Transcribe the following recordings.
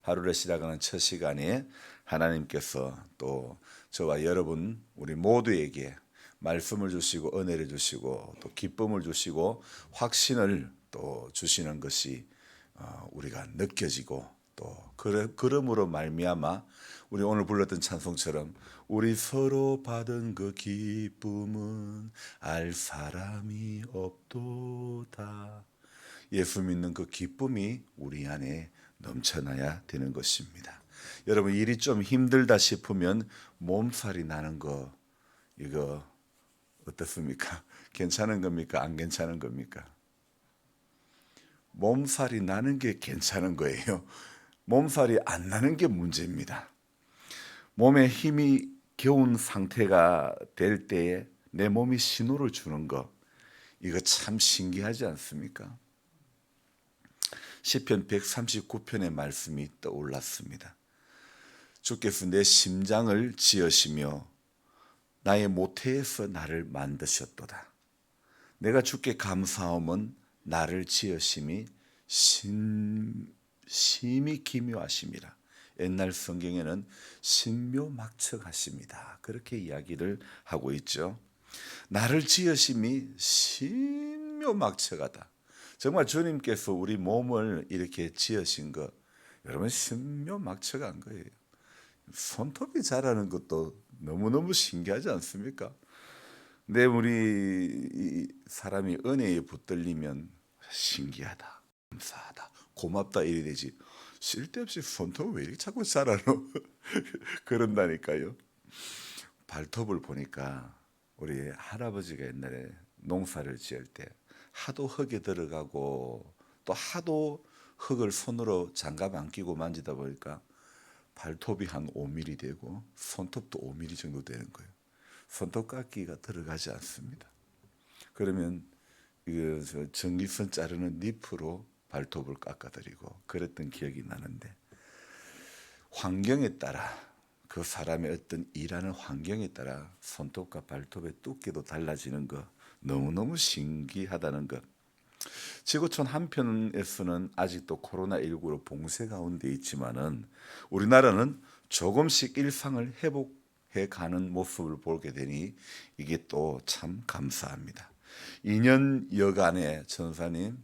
하루를 시작하는 첫 시간에 하나님께서 또 저와 여러분 우리 모두에게 말씀을 주시고 은혜를 주시고 또 기쁨을 주시고 확신을 또 주시는 것이 우리가 느껴지고 또 그러므로 말미암아 우리 오늘 불렀던 찬송처럼 우리 서로 받은 그 기쁨은 알 사람이 없도다. 예수 믿는 그 기쁨이 우리 안에 넘쳐나야 되는 것입니다. 여러분 일이 좀 힘들다 싶으면 몸살이 나는 거 이거 어떻습니까? 괜찮은 겁니까? 안 괜찮은 겁니까? 몸살이 나는 게 괜찮은 거예요. 몸살이 안 나는 게 문제입니다. 몸에 힘이 겨운 상태가 될 때에 내 몸이 신호를 주는 거 이거 참 신기하지 않습니까? 시편 139편의 말씀이 떠올랐습니다. 주께서 내 심장을 지으시며 나의 모태에서 나를 만드셨도다. 내가 주께 감사함은 나를 지으심이 심히 기묘하심이라. 옛날 성경에는 신묘막측하십니다. 그렇게 이야기를 하고 있죠. 나를 지으심이 신묘막측하다. 정말 주님께서 우리 몸을 이렇게 지으신 거 여러분 신묘막측한 거예요. 손톱이 자라는 것도 너무너무 신기하지 않습니까? 근데 우리 사람이 은혜에 붙들리면 신기하다, 감사하다, 고맙다 이래 되지 쓸데없이 손톱 왜 이렇게 자꾸 자라노? 그런다니까요. 발톱을 보니까 우리 할아버지가 옛날에 농사를 지을 때 하도 흙에 들어가고 또 하도 흙을 손으로 장갑 안 끼고 만지다 보니까 발톱이 한 5mm 되고 손톱도 5mm 정도 되는 거예요. 손톱깎이가 들어가지 않습니다. 그러면 전기선 자르는 니프로 발톱을 깎아드리고 그랬던 기억이 나는데 환경에 따라 그 사람의 어떤 일하는 환경에 따라 손톱과 발톱의 두께도 달라지는 거 너무너무 신기하다는 것. 지구촌 한편에서는 아직도 코로나19로 봉쇄 가운데 있지만은 우리나라는 조금씩 일상을 회복해 가는 모습을 보게 되니 이게 또 참 감사합니다. 2년 여간의 전사님,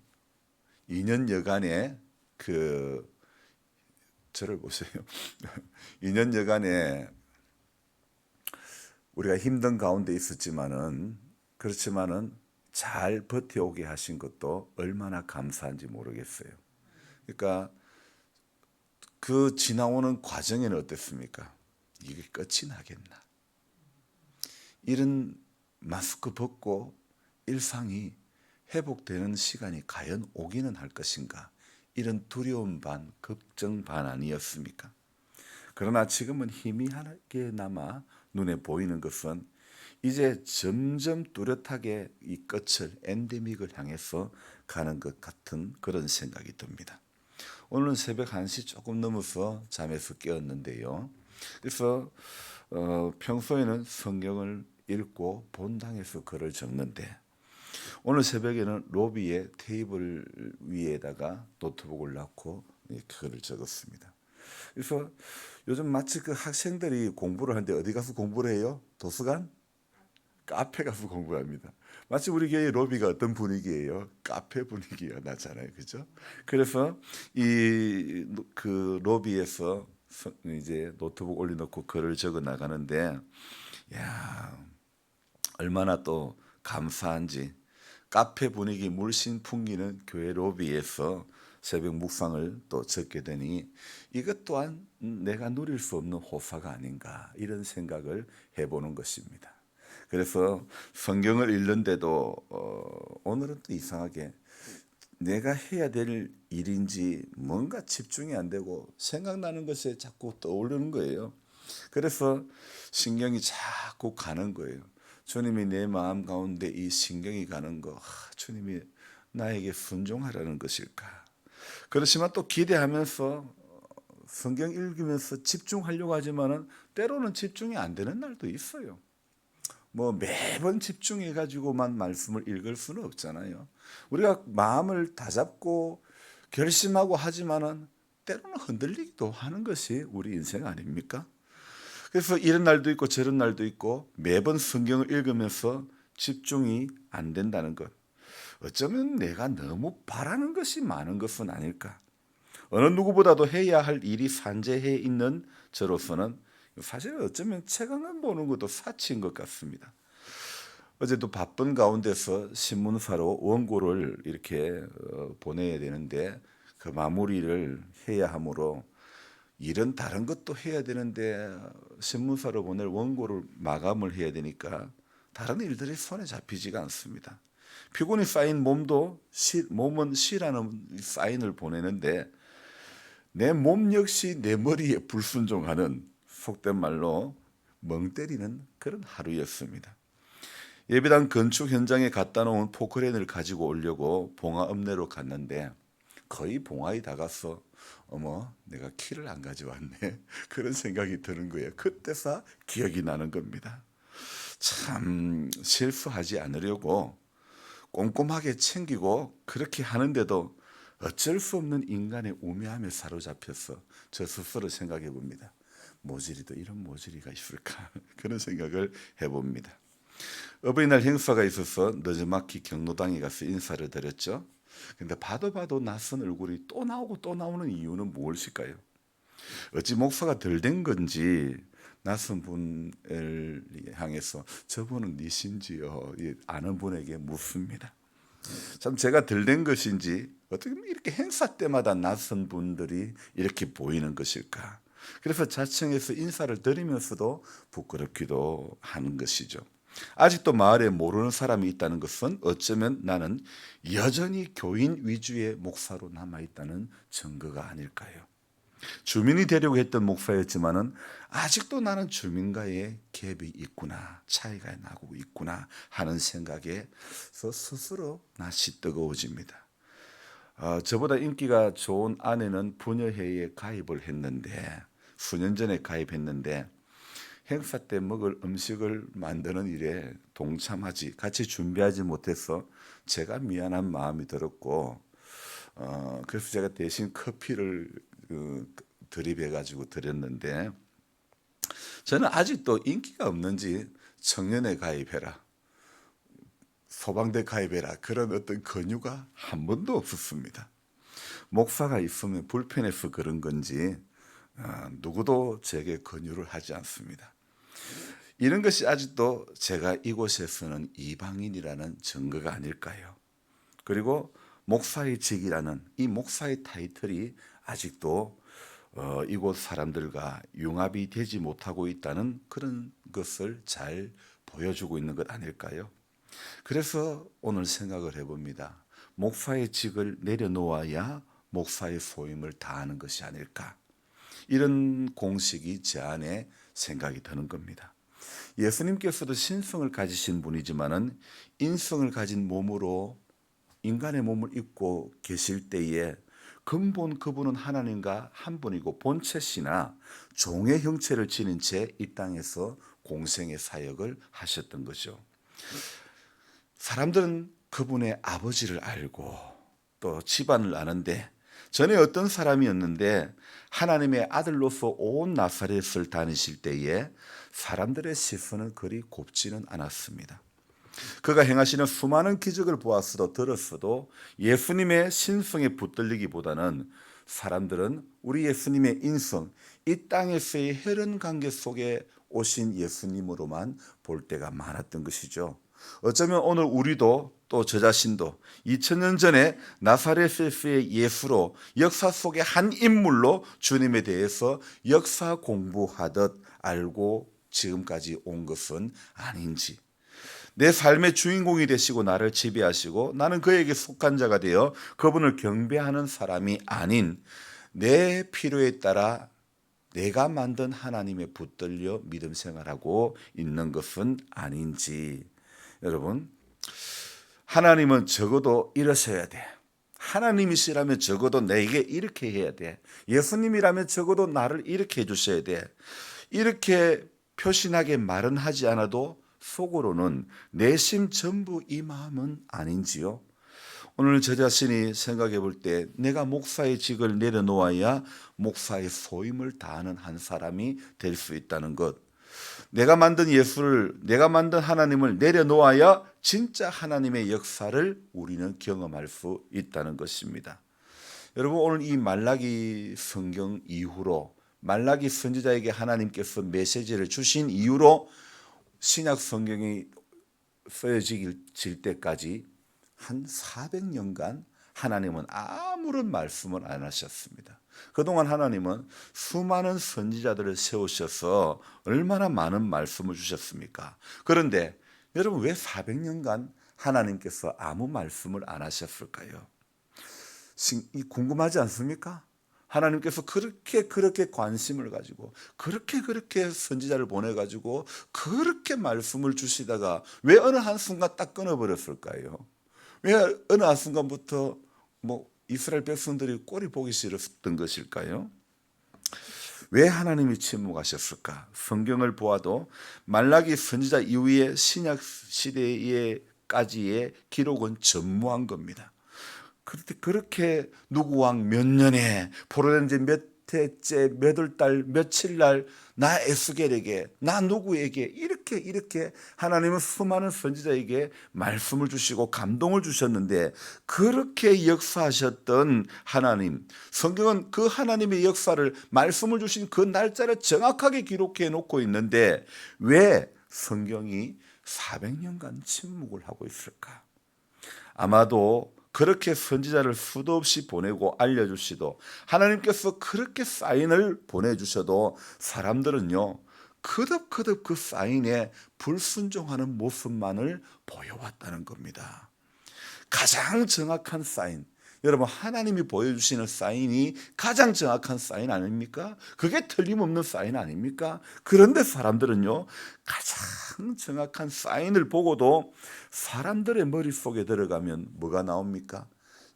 2년 여간의 저를 보세요. 2년 여간에 우리가 힘든 가운데 있었지만은 그렇지만은 잘 버텨오게 하신 것도 얼마나 감사한지 모르겠어요. 그러니까 그 지나오는 과정에는 어땠습니까? 이게 끝이 나겠나? 이런 마스크 벗고 일상이 회복되는 시간이 과연 오기는 할 것인가? 이런 두려움 반, 걱정 반 아니었습니까? 그러나 지금은 희미하게 남아 눈에 보이는 것은 이제 점점 뚜렷하게 이 끝을 엔데믹을 향해서 가는 것 같은 그런 생각이 듭니다. 오늘은 새벽 1시 조금 넘어서 잠에서 깨었는데요. 그래서 평소에는 성경을 읽고 본당에서 글을 적는데 오늘 새벽에는 로비에 테이블 위에다가 노트북을 놔고 글을 적었습니다. 그래서 요즘 마치 그 학생들이 공부를 하는데 어디 가서 공부를 해요? 도서관? 카페 가서 공부합니다. 마치 우리 교회 로비가 어떤 분위기예요? 카페 분위기가 나잖아요, 그죠? 그래서 그 로비에서 이제 노트북 올려놓고 글을 적어 나가는데, 야 얼마나 또 감사한지. 카페 분위기 물씬 풍기는 교회 로비에서 새벽 묵상을 또 적게 되니 이것 또한 내가 누릴 수 없는 호사가 아닌가 이런 생각을 해보는 것입니다. 그래서 성경을 읽는데도 오늘은 또 이상하게 내가 해야 될 일인지 뭔가 집중이 안 되고 생각나는 것에 자꾸 떠오르는 거예요. 그래서 신경이 자꾸 가는 거예요. 주님이 내 마음 가운데 이 신경이 가는 거, 주님이 나에게 순종하라는 것일까? 그렇지만 또 기대하면서 성경 읽으면서 집중하려고 하지만은 때로는 집중이 안 되는 날도 있어요. 뭐 매번 집중해 가지고만 말씀을 읽을 수는 없잖아요. 우리가 마음을 다잡고 결심하고 하지만은 때로는 흔들리기도 하는 것이 우리 인생 아닙니까? 그래서 이런 날도 있고 저런 날도 있고 매번 성경을 읽으면서 집중이 안 된다는 것. 어쩌면 내가 너무 바라는 것이 많은 것은 아닐까. 어느 누구보다도 해야 할 일이 산재해 있는 저로서는 사실 어쩌면 책을 보는 것도 사치인 것 같습니다. 어제도 바쁜 가운데서 신문사로 원고를 이렇게 보내야 되는데 그 마무리를 해야 하므로 일은 다른 것도 해야 되는데 신문사로 보낼 원고를 마감을 해야 되니까 다른 일들이 손에 잡히지가 않습니다. 피곤이 쌓인 몸은 쉬라는 사인을 보내는데 내 몸 역시 내 머리에 불순종하는 속된 말로 멍 때리는 그런 하루였습니다. 예배당 건축 현장에 갖다 놓은 포크레인을 가지고 오려고 봉화 읍내로 갔는데 거의 봉화에 다 가서 어머 내가 키를 안 가져왔네 그런 생각이 드는 거예요. 그때서 기억이 나는 겁니다. 참 실수하지 않으려고 꼼꼼하게 챙기고 그렇게 하는데도 어쩔 수 없는 인간의 우매함에 사로잡혀서 저 스스로 생각해 봅니다. 모질이도 이런 모질이가 있을까 그런 생각을 해봅니다. 어버이날 행사가 있어서 늦지막히 경로당에 가서 인사를 드렸죠. 근데 봐도 낯선 얼굴이 또 나오고 또 나오는 이유는 무엇일까요? 어찌 목사가 덜 된 건지 낯선 분을 향해서 저분은 니신지요? 아는 분에게 묻습니다. 참 제가 덜 된 것인지 어떻게 이렇게 행사 때마다 낯선 분들이 이렇게 보이는 것일까? 그래서 자청해서 인사를 드리면서도 부끄럽기도 하는 것이죠. 아직도 마을에 모르는 사람이 있다는 것은 어쩌면 나는 여전히 교인 위주의 목사로 남아있다는 증거가 아닐까요? 주민이 되려고 했던 목사였지만은 아직도 나는 주민과의 갭이 있구나, 차이가 나고 있구나 하는 생각에서 스스로 낯이 뜨거워집니다. 저보다 인기가 좋은 아내는 부녀회에 가입을 했는데 수년 전에 가입했는데 행사 때 먹을 음식을 만드는 일에 동참하지 같이 준비하지 못해서 제가 미안한 마음이 들었고 그래서 제가 대신 커피를 드립해 가지고 드렸는데 저는 아직도 인기가 없는지 청년회 가입해라 소방대 가입해라 그런 어떤 권유가 한 번도 없었습니다. 목사가 있으면 불편해서 그런 건지 누구도 제게 권유를 하지 않습니다. 이런 것이 아직도 제가 이곳에서는 이방인이라는 증거가 아닐까요? 그리고 목사의 직이라는 이 목사의 타이틀이 아직도 이곳 사람들과 융합이 되지 못하고 있다는 그런 것을 잘 보여주고 있는 것 아닐까요? 그래서 오늘 생각을 해봅니다. 목사의 직을 내려놓아야 목사의 소임을 다하는 것이 아닐까? 이런 공식이 제 안에 생각이 드는 겁니다. 예수님께서도 신성을 가지신 분이지만은 인성을 가진 몸으로 인간의 몸을 입고 계실 때에 근본 그분은 하나님과 한 분이고 본체시나 종의 형체를 지닌 채 이 땅에서 공생의 사역을 하셨던 거죠. 사람들은 그분의 아버지를 알고 또 집안을 아는데 전에 어떤 사람이었는데 하나님의 아들로서 온 나사렛을 다니실 때에 사람들의 시선은 그리 곱지는 않았습니다. 그가 행하시는 수많은 기적을 보았어도 들었어도 예수님의 신성에 붙들리기보다는 사람들은 우리 예수님의 인성, 이 땅에서의 혈연 관계 속에 오신 예수님으로만 볼 때가 많았던 것이죠. 어쩌면 오늘 우리도 또 저 자신도 2000년 전에 나사렛에서의 예수로 역사 속의 한 인물로 주님에 대해서 역사 공부하듯 알고 지금까지 온 것은 아닌지, 내 삶의 주인공이 되시고 나를 지배하시고 나는 그에게 속한 자가 되어 그분을 경배하는 사람이 아닌 내 필요에 따라 내가 만든 하나님에 붙들려 믿음 생활하고 있는 것은 아닌지. 여러분, 하나님은 적어도 이러셔야 돼. 하나님이시라면 적어도 내게 이렇게 해야 돼. 예수님이라면 적어도 나를 이렇게 해주셔야 돼. 이렇게 표신하게 말은 하지 않아도 속으로는 내심 전부 이 마음은 아닌지요? 오늘 저 자신이 생각해 볼 때 내가 목사의 직을 내려놓아야 목사의 소임을 다하는 한 사람이 될 수 있다는 것. 내가 만든 예수를, 내가 만든 하나님을 내려놓아야 진짜 하나님의 역사를 우리는 경험할 수 있다는 것입니다. 여러분, 오늘 이 말라기 성경 이후로, 말라기 선지자에게 하나님께서 메시지를 주신 이후로 신약 성경이 쓰여질 때까지 한 400년간 하나님은 아무런 말씀을 안 하셨습니다. 그동안 하나님은 수많은 선지자들을 세우셔서 얼마나 많은 말씀을 주셨습니까? 그런데 여러분, 왜 400년간 하나님께서 아무 말씀을 안 하셨을까요? 궁금하지 않습니까? 하나님께서 그렇게 관심을 가지고 그렇게 선지자를 보내가지고 그렇게 말씀을 주시다가 왜 어느 한순간 딱 끊어버렸을까요? 왜 어느 한순간부터 이스라엘 백성들이 꼴이 보기 싫었던 것일까요? 왜 하나님이 침묵하셨을까? 성경을 보아도 말라기 선지자 이후의 신약 시대에까지의 기록은 전무한 겁니다. 그렇게 누구 왕 몇 년에 포로된 지 몇 해째 몇 월 달 며칠 날 나 에스겔에게 나 누구에게 이렇게 하나님은 수많은 선지자에게 말씀을 주시고 감동을 주셨는데, 그렇게 역사하셨던 하나님, 성경은 그 하나님의 역사를 말씀을 주신 그 날짜를 정확하게 기록해 놓고 있는데 왜 성경이 400년간 침묵을 하고 있을까? 아마도 그렇게 선지자를 수도 없이 보내고 알려주시도, 하나님께서 그렇게 사인을 보내주셔도 사람들은요 그덕그덕 그 사인에 불순종하는 모습만을 보여왔다는 겁니다. 가장 정확한 사인, 여러분, 하나님이 보여주시는 사인이 가장 정확한 사인 아닙니까? 그게 틀림없는 사인 아닙니까? 그런데 사람들은요 가장 정확한 사인을 보고도 사람들의 머릿속에 들어가면 뭐가 나옵니까?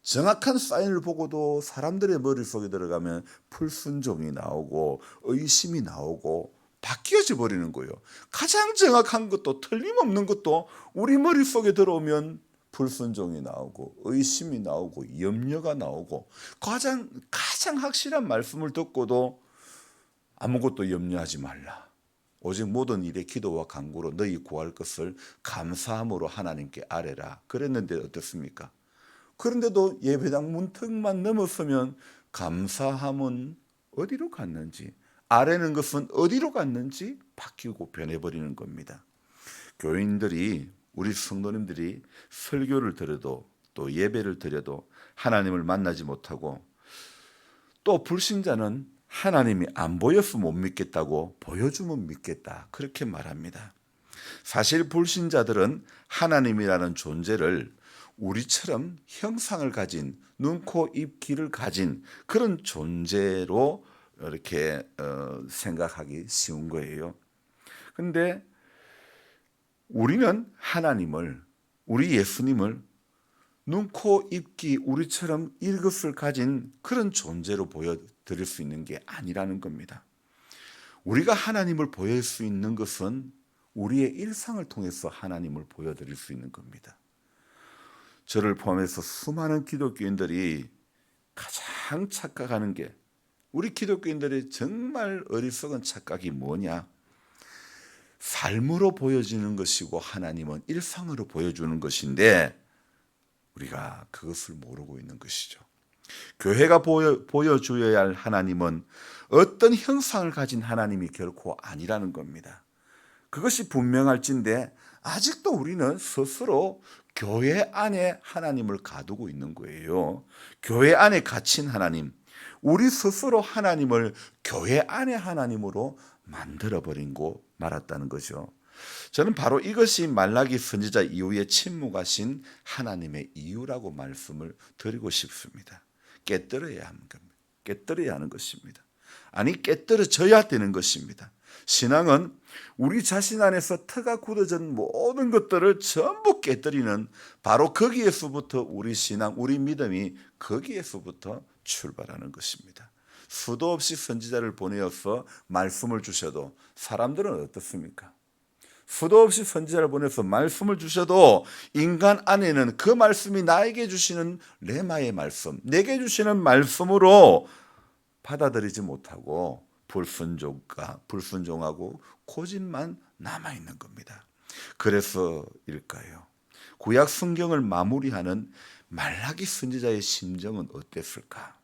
정확한 사인을 보고도 사람들의 머릿속에 들어가면 불순종이 나오고 의심이 나오고 바뀌어져 버리는 거예요. 가장 정확한 것도 틀림없는 것도 우리 머릿속에 들어오면 불순종이 나오고 의심이 나오고 염려가 나오고, 가장 확실한 말씀을 듣고도 아무것도 염려하지 말라, 오직 모든 일에 기도와 간구로 너희 구할 것을 감사함으로 하나님께 아뢰라 그랬는데 어떻습니까? 그런데도 예배당 문턱만 넘었으면 감사함은 어디로 갔는지, 아뢰는 것은 어디로 갔는지 바뀌고 변해버리는 겁니다. 교인들이, 우리 성도님들이 설교를 들어도 또 예배를 드려도 하나님을 만나지 못하고, 또 불신자는 하나님이 안 보여서 못 믿겠다고 보여주면 믿겠다 그렇게 말합니다. 사실 불신자들은 하나님이라는 존재를 우리처럼 형상을 가진, 눈, 코, 입, 귀를 가진 그런 존재로 이렇게 생각하기 쉬운 거예요. 그런데 우리는 하나님을, 우리 예수님을 눈, 코, 입, 귀 우리처럼 이것을 가진 그런 존재로 보여드릴 수 있는 게 아니라는 겁니다. 우리가 하나님을 보여줄 수 있는 것은 우리의 일상을 통해서 하나님을 보여드릴 수 있는 겁니다. 저를 포함해서 수많은 기독교인들이 가장 착각하는 게, 우리 기독교인들의 정말 어리석은 착각이 뭐냐? 삶으로 보여지는 것이고 하나님은 일상으로 보여주는 것인데 우리가 그것을 모르고 있는 것이죠. 교회가 보여줘야 할 하나님은 어떤 형상을 가진 하나님이 결코 아니라는 겁니다. 그것이 분명할진데 아직도 우리는 스스로 교회 안에 하나님을 가두고 있는 거예요. 교회 안에 갇힌 하나님, 우리 스스로 하나님을 교회 안에 하나님으로 만들어버리고 말았다는 거죠. 저는 바로 이것이 말라기 선지자 이후에 침묵하신 하나님의 이유라고 말씀을 드리고 싶습니다. 깨뜨려야 하는 겁니다. 깨뜨려야 하는 것입니다. 아니, 깨뜨려져야 되는 것입니다. 신앙은 우리 자신 안에서 터가 굳어진 모든 것들을 전부 깨뜨리는, 바로 거기에서부터 우리 신앙, 우리 믿음이 거기에서부터 출발하는 것입니다. 수도 없이 선지자를 보내어서 말씀을 주셔도 사람들은 어떻습니까? 수도 없이 선지자를 보내서 말씀을 주셔도 인간 안에는 그 말씀이 나에게 주시는 레마의 말씀, 내게 주시는 말씀으로 받아들이지 못하고 불순종하고 고집만 남아있는 겁니다. 그래서일까요? 구약 성경을 마무리하는 말라기 선지자의 심정은 어땠을까?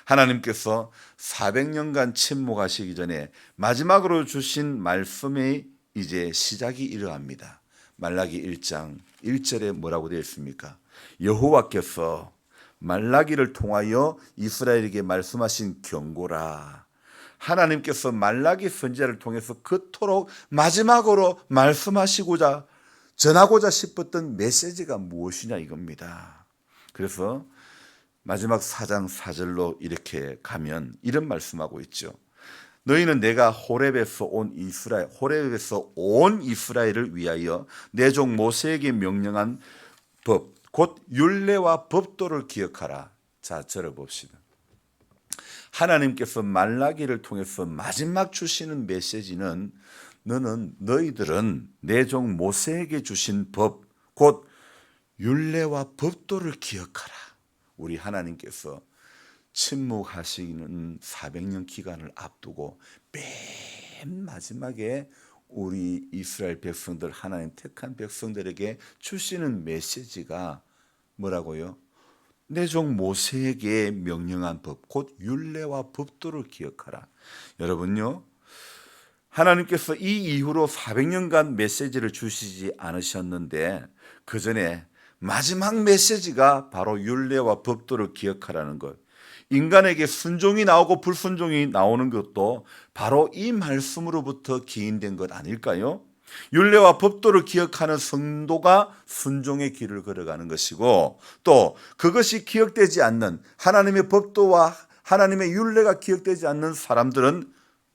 하나님께서 400년간 침묵하시기 전에 마지막으로 주신 말씀의 이제 시작이 이러합니다. 말라기 1장 1절에 뭐라고 되어 있습니까? 여호와께서 말라기를 통하여 이스라엘에게 말씀하신 경고라. 하나님께서 말라기 선지자를 통해서 그토록 마지막으로 말씀하시고자 전하고자 싶었던 메시지가 무엇이냐 이겁니다. 그래서 마지막 4장 4절로 이렇게 가면 이런 말씀하고 있죠. 너희는 내가 호렙에서 온 이스라엘을 위하여 내 종 모세에게 명령한 법, 곧 율례와 법도를 기억하라. 자, 들어봅시다. 하나님께서 말라기를 통해서 마지막 주시는 메시지는 너희들은 내 종 모세에게 주신 법, 곧 율례와 법도를 기억하라. 우리 하나님께서 침묵하시는 400년 기간을 앞두고 맨 마지막에 우리 이스라엘 백성들, 하나님 택한 백성들에게 주시는 메시지가 뭐라고요? 내 종 모세에게 명령한 법, 곧 율례와 법도를 기억하라. 여러분요, 하나님께서 이 이후로 400년간 메시지를 주시지 않으셨는데 그 전에 마지막 메시지가 바로 율례와 법도를 기억하라는 것. 인간에게 순종이 나오고 불순종이 나오는 것도 바로 이 말씀으로부터 기인된 것 아닐까요? 율례와 법도를 기억하는 성도가 순종의 길을 걸어가는 것이고, 또 그것이 기억되지 않는 하나님의 법도와 하나님의 율례가 기억되지 않는 사람들은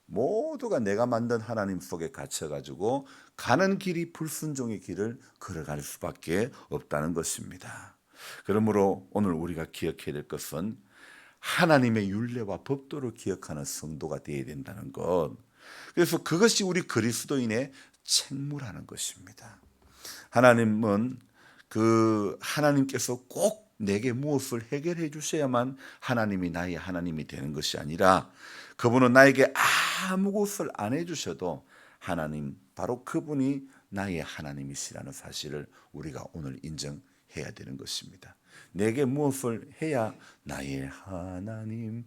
모두가 내가 만든 하나님 속에 갇혀가지고 가는 길이 불순종의 길을 걸어갈 수밖에 없다는 것입니다. 그러므로 오늘 우리가 기억해야 될 것은 하나님의 율례와 법도를 기억하는 성도가 되어야 된다는 것. 그래서 그것이 우리 그리스도인의 책무라는 것입니다. 하나님은 하나님께서 꼭 내게 무엇을 해결해 주셔야만 하나님이 나의 하나님이 되는 것이 아니라 그분은 나에게 아무것을 안 해주셔도 하나님, 바로 그분이 나의 하나님이시라는 사실을 우리가 오늘 인정해야 되는 것입니다. 내게 무엇을 해야 나의 하나님,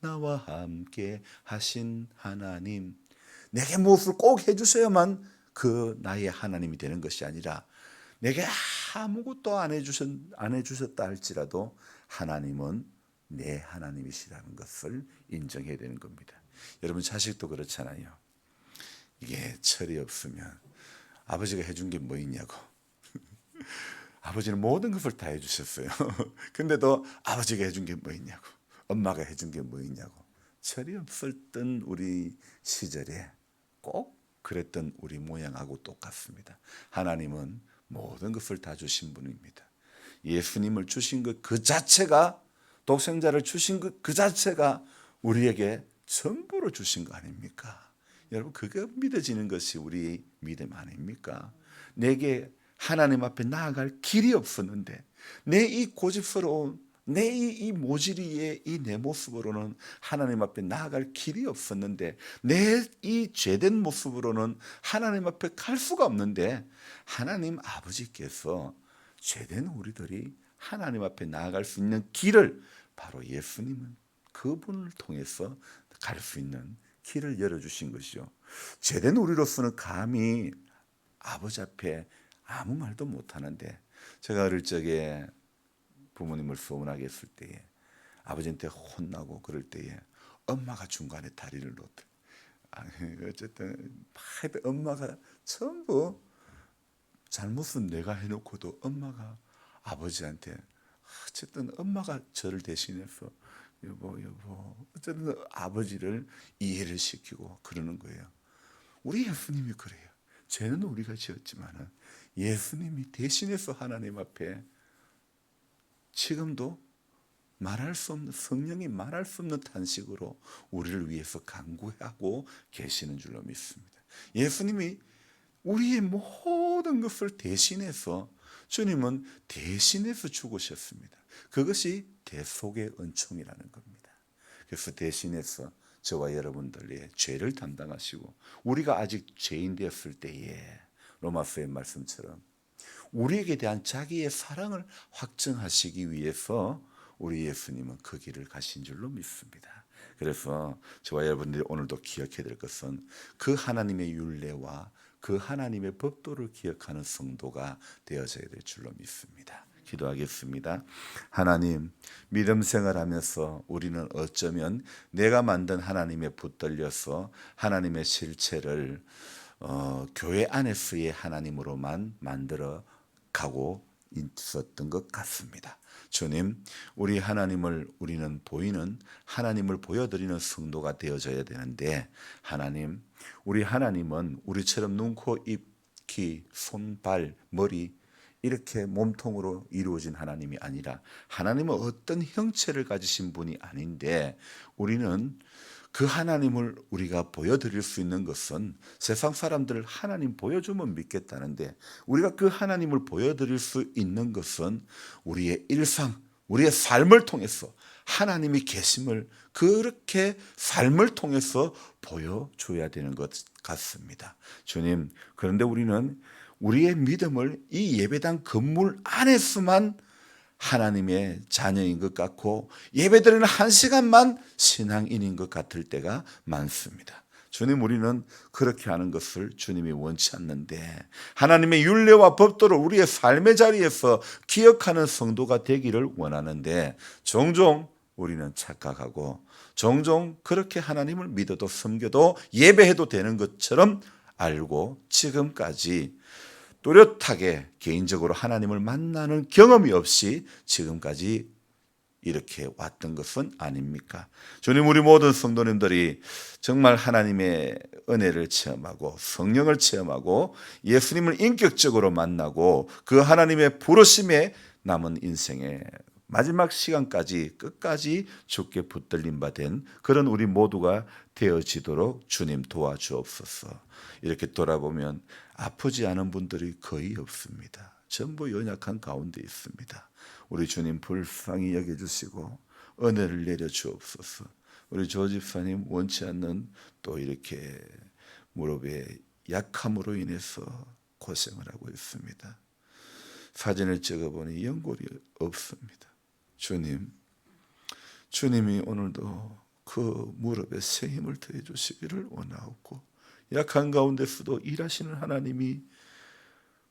나와 함께 하신 하나님, 내게 무엇을 꼭 해주셔야만 그 나의 하나님이 되는 것이 아니라 내게 아무것도 안 해주셨다 할지라도 하나님은 내 하나님이시라는 것을 인정해야 되는 겁니다. 여러분 자식도 그렇잖아요. 이게 철이 없으면 아버지가 해준 게 뭐 있냐고. 아버지는 모든 것을 다 해주셨어요. 근데도 아버지가 해준 게 뭐 있냐고. 엄마가 해준 게 뭐 있냐고. 철이 없었던 우리 시절에 꼭 그랬던 우리 모양하고 똑같습니다. 하나님은 모든 것을 다 주신 분입니다. 예수님을 주신 것 그 자체가, 독생자를 주신 것 그 자체가 우리에게 전부로 주신 거 아닙니까? 여러분, 그게 믿어지는 것이 우리 믿음 아닙니까? 내게 하나님 앞에 나아갈 길이 없었는데, 내 이 고집스러운, 내 이 모질이의 이 내 모습으로는 하나님 앞에 나아갈 길이 없었는데, 내 이 죄된 모습으로는 하나님 앞에 갈 수가 없는데, 하나님 아버지께서 죄된 우리들이 하나님 앞에 나아갈 수 있는 길을, 바로 예수님은 그분을 통해서 갈 수 있는 길을 열어주신 것이죠. 죄된 우리로서는 감히 아버지 앞에 아무 말도 못하는데, 제가 어릴 적에 부모님을 서운하게 했을 때에 아버지한테 혼나고 그럴 때에 엄마가 중간에 다리를 놓더라. 어쨌든 엄마가 전부 잘못은 내가 해놓고도 엄마가 아버지한테, 어쨌든 엄마가 저를 대신해서 여보 어쨌든 아버지를 이해를 시키고 그러는 거예요. 우리 예수님이 그래요. 죄는 우리가 지었지만 예수님이 대신해서 하나님 앞에 지금도 말할 수 없는, 성령이 말할 수 없는 탄식으로 우리를 위해서 간구하고 계시는 줄로 믿습니다. 예수님이 우리의 모든 것을 대신해서 주님은 대신해서 죽으셨습니다. 그것이 대속의 은총이라는 겁니다. 그래서 대신해서 저와 여러분들의 죄를 담당하시고 우리가 아직 죄인 되었을 때에 로마서의 말씀처럼 우리에게 대한 자기의 사랑을 확증하시기 위해서 우리 예수님은 그 길을 가신 줄로 믿습니다. 그래서 저와 여러분들이 오늘도 기억해야 될 것은 그 하나님의 율례와 그 하나님의 법도를 기억하는 성도가 되어져야 될 줄로 믿습니다. 기도하겠습니다. 하나님, 믿음 생활하면서 우리는 어쩌면 내가 만든 하나님에 붙들려서 하나님의 실체를 교회 안에서의 하나님으로만 만들어 가고 있었던 것 같습니다. 주님, 우리 하나님을 우리는 보이는 하나님을 보여드리는 성도가 되어져야 되는데 하나님, 우리 하나님은 우리처럼 눈, 코, 입, 귀, 손, 발, 머리 이렇게 몸통으로 이루어진 하나님이 아니라 하나님은 어떤 형체를 가지신 분이 아닌데 우리는 그 하나님을 우리가 보여드릴 수 있는 것은 세상 사람들 하나님 보여주면 믿겠다는데 우리가 그 하나님을 보여드릴 수 있는 것은 우리의 일상, 우리의 삶을 통해서 하나님이 계심을 그렇게 삶을 통해서 보여줘야 되는 것 같습니다. 주님, 그런데 우리는 우리의 믿음을 이 예배당 건물 안에서만 하나님의 자녀인 것 같고 예배드리는 한 시간만 신앙인인 것 같을 때가 많습니다. 주님, 우리는 그렇게 하는 것을 주님이 원치 않는데 하나님의 율례와 법도를 우리의 삶의 자리에서 기억하는 성도가 되기를 원하는데 종종 우리는 착각하고 종종 그렇게 하나님을 믿어도 섬겨도 예배해도 되는 것처럼 알고 지금까지 뚜렷하게 개인적으로 하나님을 만나는 경험이 없이 지금까지 이렇게 왔던 것은 아닙니까? 주님, 우리 모든 성도님들이 정말 하나님의 은혜를 체험하고 성령을 체험하고 예수님을 인격적으로 만나고 그 하나님의 부르심에 남은 인생의 마지막 시간까지 끝까지 주께 붙들림 받은 그런 우리 모두가 되어지도록 주님 도와주옵소서. 이렇게 돌아보면 아프지 않은 분들이 거의 없습니다. 전부 연약한 가운데 있습니다. 우리 주님 불쌍히 여겨주시고 은혜를 내려주옵소서. 우리 조 집사님 원치 않는 또 이렇게 무릎의 약함으로 인해서 고생을 하고 있습니다. 사진을 찍어보니 연골이 없습니다. 주님이 오늘도 그 무릎에 새 힘을 더해 주시기를 원하옵고 약한 가운데서도 일하시는 하나님이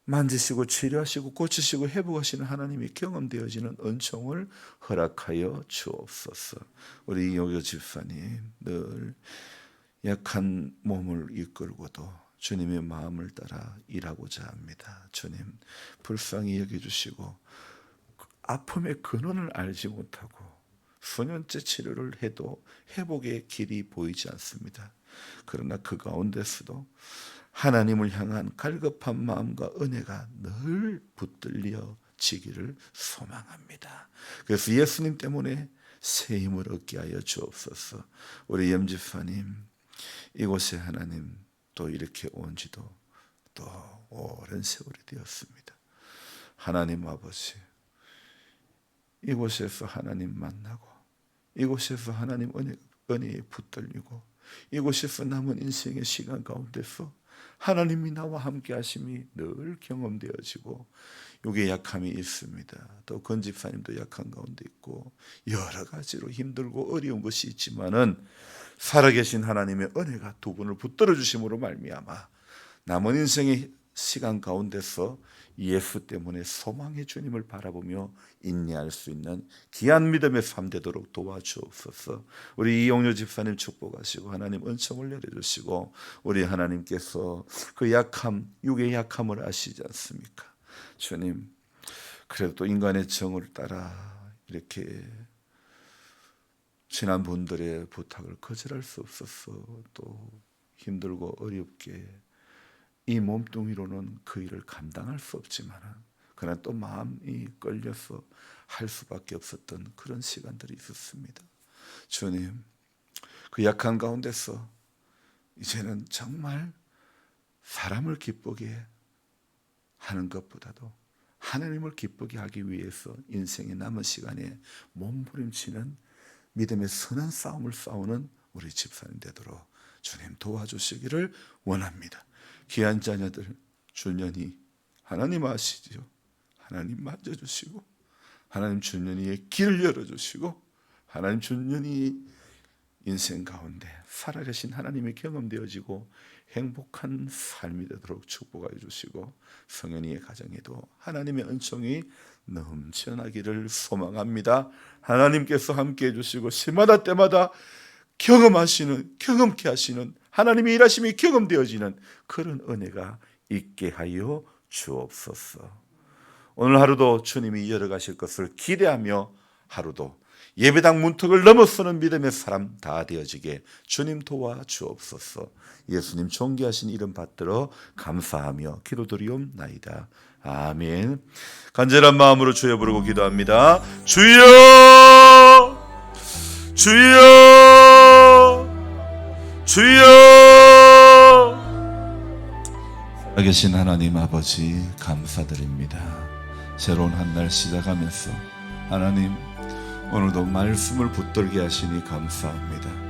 만지시고 치료하시고 고치시고 회복하시는 하나님이 경험되어지는 은총을 허락하여 주옵소서. 우리 이용조 집사님 늘 약한 몸을 이끌고도 주님의 마음을 따라 일하고자 합니다. 주님 불쌍히 여겨주시고 아픔의 근원을 알지 못하고 수년째 치료를 해도 회복의 길이 보이지 않습니다. 그러나 그 가운데서도 하나님을 향한 갈급한 마음과 은혜가 늘 붙들려지기를 소망합니다. 그래서 예수님 때문에 새 힘을 얻게 하여 주옵소서. 우리 염집사님 이곳에 하나님 또 이렇게 온 지도 또 오랜 세월이 되었습니다. 하나님 아버지, 이곳에서 하나님 만나고 이곳에서 하나님 은혜에 붙들리고 이곳에서 남은 인생의 시간 가운데서 하나님이 나와 함께 하심이 늘 경험되어지고 여기에 약함이 있습니다. 또 건 집사님도 약한 가운데 있고 여러 가지로 힘들고 어려운 것이 있지만은 살아계신 하나님의 은혜가 두 분을 붙들어 주심으로 말미암아 남은 인생의 시간 가운데서 예수 때문에 소망의 주님을 바라보며 인내할 수 있는 귀한 믿음의 삶 되도록 도와주옵소서. 우리 이용료 집사님 축복하시고 하나님 은총을 내려주시고 우리 하나님께서 그 약함, 육의 약함을 아시지 않습니까? 주님, 그래도 또 인간의 정을 따라 이렇게 지난 분들의 부탁을 거절할 수 없어서 또 힘들고 어렵게 이 몸뚱이로는 그 일을 감당할 수 없지만 그러나 또 마음이 끌려서 할 수밖에 없었던 그런 시간들이 있었습니다. 주님, 그 약한 가운데서 이제는 정말 사람을 기쁘게 하는 것보다도 하나님을 기쁘게 하기 위해서 인생의 남은 시간에 몸부림치는 믿음의 선한 싸움을 싸우는 우리 집사님 되도록 주님 도와주시기를 원합니다. 귀한 자녀들 준연이 하나님 아시죠? 하나님 만져주시고 하나님 준연이의 길을 열어주시고 하나님 준연이 인생 가운데 살아계신 하나님이 경험되어지고 행복한 삶이 되도록 축복하여 주시고 성현이의 가정에도 하나님의 은총이 넘쳐나기를 소망합니다. 하나님께서 함께해 주시고 시마다 때마다 경험케 하시는 하나님의 일하심이 경험되어지는 그런 은혜가 있게 하여 주옵소서. 오늘 하루도 주님이 이어가실 것을 기대하며 하루도 예배당 문턱을 넘어서는 믿음의 사람 다 되어지게 주님 도와주옵소서. 예수님 존귀하신 이름 받들어 감사하며 기도드리옵나이다. 아멘. 간절한 마음으로 주여 부르고 기도합니다. 주여, 주여, 주여. 살아계신 하나님 아버지 감사드립니다. 새로운 한 날 시작하면서 하나님 오늘도 말씀을 붙들게 하시니 감사합니다.